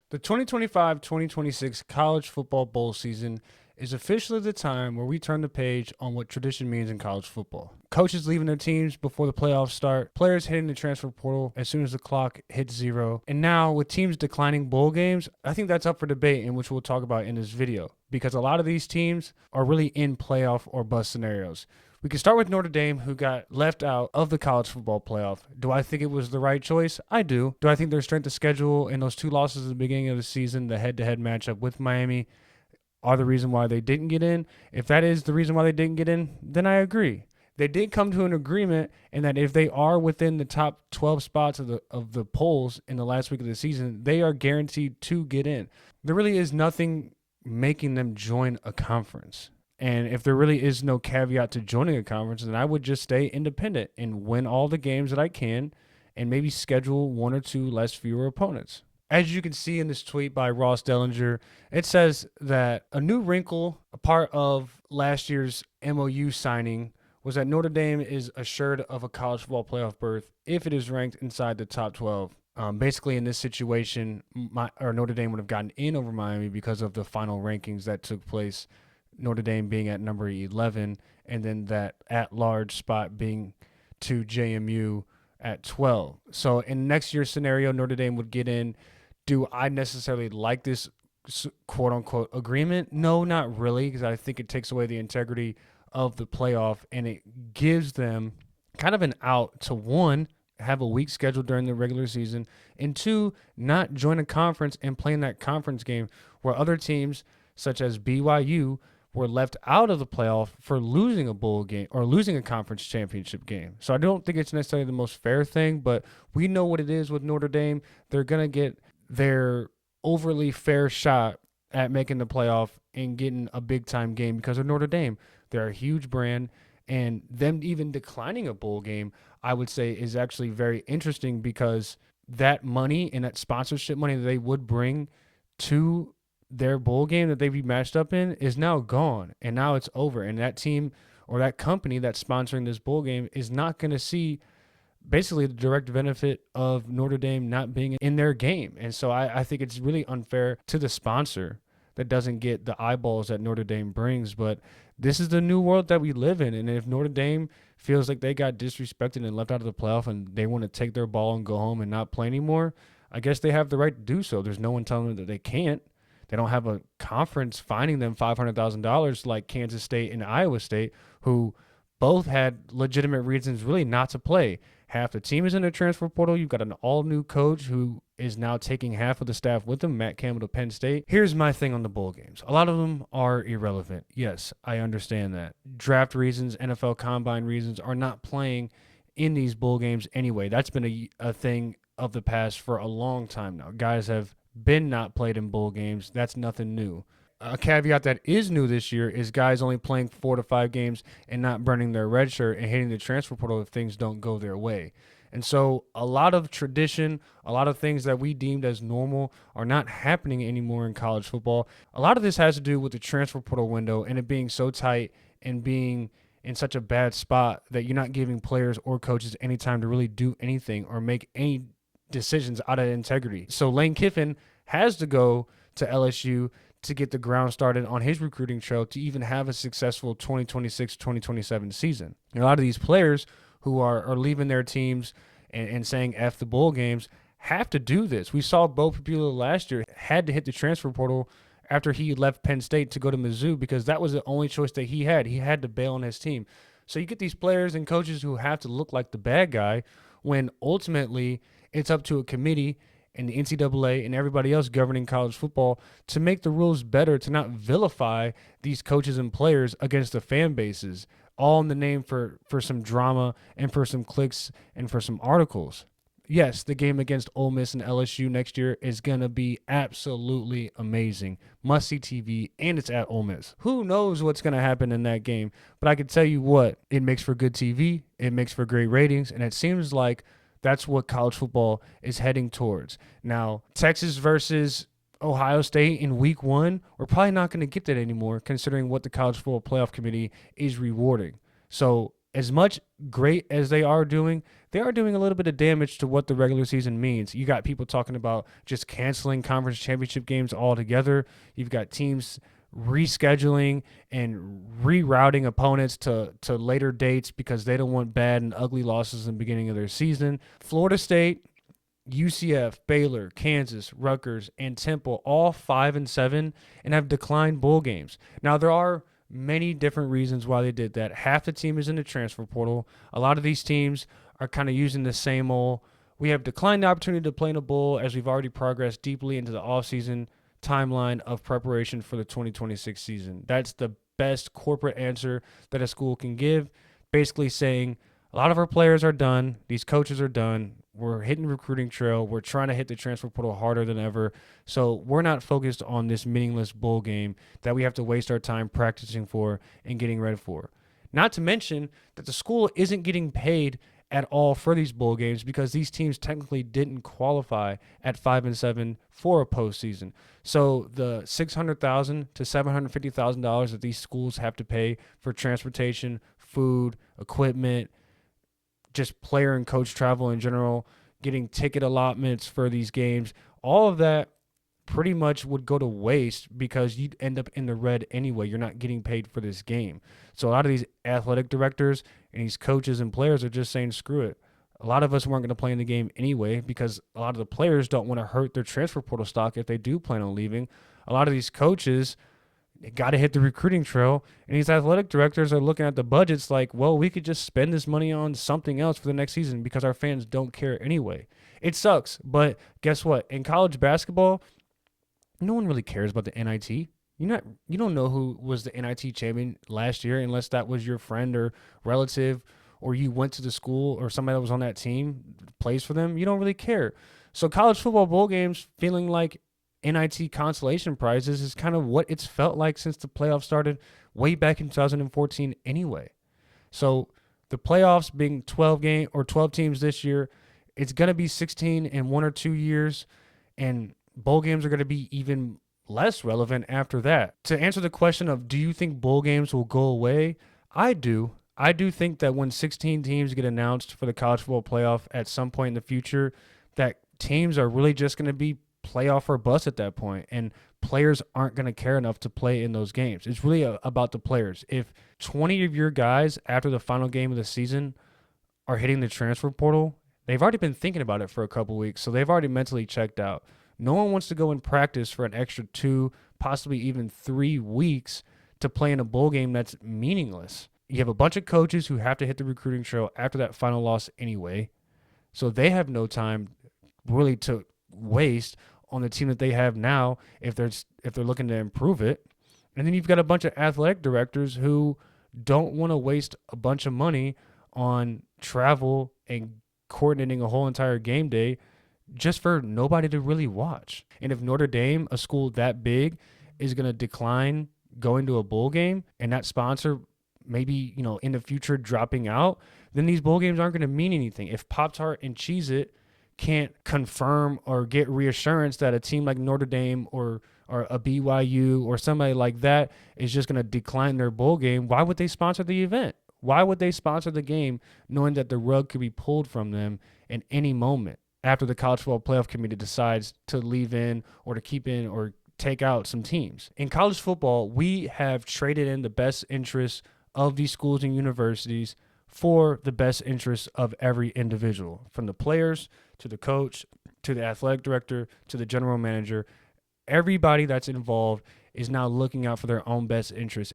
The 2025-2026 college football bowl season is officially the time where we turn the page on what tradition means in college football. Coaches leaving their teams before the playoffs start, players hitting the transfer portal as soon as the clock hits zero, and now with teams declining bowl games, I think that's up for debate, and which we'll talk about in this video, because a lot of these teams are really in playoff or bust scenarios. We can start with Notre Dame, who got left out of the college football playoff. Do I think it was the right choice? I do. Do I think their strength of schedule and those two losses at the beginning of the season, the head-to-head matchup with Miami, are the reason why they didn't get in? If that is the reason why they didn't get in, then I agree. They did come to an agreement in that if they are within the top 12 spots of the polls in the last week of the season, they are guaranteed to get in. There really is nothing making them join a conference. And if there really is no caveat to joining a conference, then I would just stay independent and win all the games that I can and maybe schedule one or two less fewer opponents. As you can see in this tweet by Ross Dellinger, it says that a new wrinkle, a part of last year's MOU signing, was that Notre Dame is assured of a college football playoff berth if it is ranked inside the top 12. Basically, in this situation, Notre Dame would have gotten in over Miami because of the final rankings that took place, Notre Dame being at number 11, and then that at-large spot being to JMU at 12. So in next year's scenario, Notre Dame would get in. Do I necessarily like this quote-unquote agreement? No, not really, because I think it takes away the integrity of the playoff, and it gives them kind of an out to, one, have a weak schedule during the regular season, and two, not join a conference and play in that conference game where other teams such as BYU were left out of the playoff for losing a bowl game or losing a conference championship game. So I don't think it's necessarily the most fair thing, but we know what it is with Notre Dame. They're going to get their overly fair shot at making the playoff and getting a big-time game because of Notre Dame. They're a huge brand, and them even declining a bowl game, I would say, is actually very interesting because that money and that sponsorship money that they would bring to their bowl game that they'd be matched up in is now gone, and now it's over. And that team or that company that's sponsoring this bowl game is not going to see basically the direct benefit of Notre Dame not being in their game. And so I think it's really unfair to the sponsor that doesn't get the eyeballs that Notre Dame brings. But this is the new world that we live in. And if Notre Dame feels like they got disrespected and left out of the playoff and they want to take their ball and go home and not play anymore, I guess they have the right to do so. There's no one telling them that they can't. They don't have a conference fining them $500,000 like Kansas State and Iowa State, who both had legitimate reasons really not to play. Half the team is in the transfer portal. You've got an all-new coach who is now taking half of the staff with him, Matt Campbell to Penn State. Here's my thing on the bowl games. A lot of them are irrelevant. Yes, I understand that. Draft reasons, NFL Combine reasons are not playing in these bowl games anyway. That's been a thing of the past for a long time now. Guys have been not played in bowl games. That's nothing new. A caveat that is new this year is guys only playing 4 to 5 games and not burning their red shirt and hitting the transfer portal if things don't go their way. And so a lot of tradition, a lot of things that we deemed as normal are not happening anymore in college football. A lot of this has to do with the transfer portal window and it being so tight and being in such a bad spot that you're not giving players or coaches any time to really do anything or make any decisions out of integrity. So Lane Kiffin has to go to LSU to get the ground started on his recruiting trail to even have a successful 2026-2027 season. And a lot of these players who are leaving their teams and saying F the bowl games have to do this. We saw Bo Papula last year had to hit the transfer portal after he left Penn State to go to Mizzou because that was the only choice that he had. He had to bail on his team. So you get these players and coaches who have to look like the bad guy when ultimately it's up to a committee and the NCAA and everybody else governing college football to make the rules better, to not vilify these coaches and players against the fan bases, all in the name for some drama and for some clicks and for some articles. Yes, the game against Ole Miss and LSU next year is going to be absolutely amazing. Must-see TV, and it's at Ole Miss. Who knows what's going to happen in that game? But I can tell you what, it makes for good TV, it makes for great ratings, and it seems like that's what college football is heading towards. Now, Texas versus Ohio State in week 1, we're probably not going to get that anymore considering what the College Football Playoff Committee is rewarding. So as much great as they are doing, they are doing a little bit of damage to what the regular season means. You got people talking about just canceling conference championship games altogether. You've got teams rescheduling and rerouting opponents to later dates because they don't want bad and ugly losses in the beginning of their season. Florida State, UCF, Baylor, Kansas, Rutgers, and Temple, all 5-7 and have declined bowl games. Now, there are many different reasons why they did that. Half the team is in the transfer portal. A lot of these teams are kind of using the same old, we have declined the opportunity to play in a bowl as we've already progressed deeply into the offseason timeline of preparation for the 2026 season. That's the best corporate answer that a school can give, basically saying a lot of our players are done. These coaches are done. We're hitting the recruiting trail. We're trying to hit the transfer portal harder than ever. So we're not focused on this meaningless bowl game that we have to waste our time practicing for and getting ready for. Not to mention that the school isn't getting paid at all for these bowl games because these teams technically didn't qualify at 5-7 for a postseason. So the $600,000 to $750,000 that these schools have to pay for transportation, food, equipment, just player and coach travel in general, getting ticket allotments for these games, all of that pretty much would go to waste because you'd end up in the red anyway. You're not getting paid for this game. So a lot of these athletic directors and these coaches and players are just saying, screw it. A lot of us weren't going to play in the game anyway because a lot of the players don't want to hurt their transfer portal stock if they do plan on leaving. A lot of these coaches got to hit the recruiting trail, and these athletic directors are looking at the budgets like, well, we could just spend this money on something else for the next season because our fans don't care anyway. It sucks, but guess what? In college basketball, no one really cares about the NIT. You don't know who was the NIT champion last year unless that was your friend or relative or you went to the school or somebody that was on that team plays for them. You don't really care. So college football bowl games feeling like NIT consolation prizes is kind of what it's felt like since the playoffs started way back in 2014 anyway. So the playoffs being 12 teams this year, it's going to be 16 in 1 or 2 years, and bowl games are going to be even less relevant after that. To answer the question of do you think bowl games will go away, I do. I do think that when 16 teams get announced for the college football playoff at some point in the future, that teams are really just going to be playoff or bust at that point, and players aren't going to care enough to play in those games. It's really about the players. If 20 of your guys after the final game of the season are hitting the transfer portal, they've already been thinking about it for a couple weeks, so they've already mentally checked out. No one wants to go and practice for an extra 2, possibly even 3 weeks to play in a bowl game that's meaningless. You have a bunch of coaches who have to hit the recruiting trail after that final loss anyway, so they have no time really to waste on the team that they have now if they're looking to improve it. And then you've got a bunch of athletic directors who don't want to waste a bunch of money on travel and coordinating a whole entire game day just for nobody to really watch. And if Notre Dame, a school that big, is going to decline going to a bowl game and that sponsor maybe, in the future dropping out, then these bowl games aren't going to mean anything. If Pop-Tart and Cheez-It can't confirm or get reassurance that a team like Notre Dame or a BYU or somebody like that is just going to decline their bowl game, why would they sponsor the event? Why would they sponsor the game knowing that the rug could be pulled from them in any moment after the College Football Playoff Committee decides to leave in or to keep in or take out some teams? In college football, we have traded in the best interests of these schools and universities for the best interests of every individual, from the players to the coach, to the athletic director, to the general manager. Everybody that's involved is now looking out for their own best interests.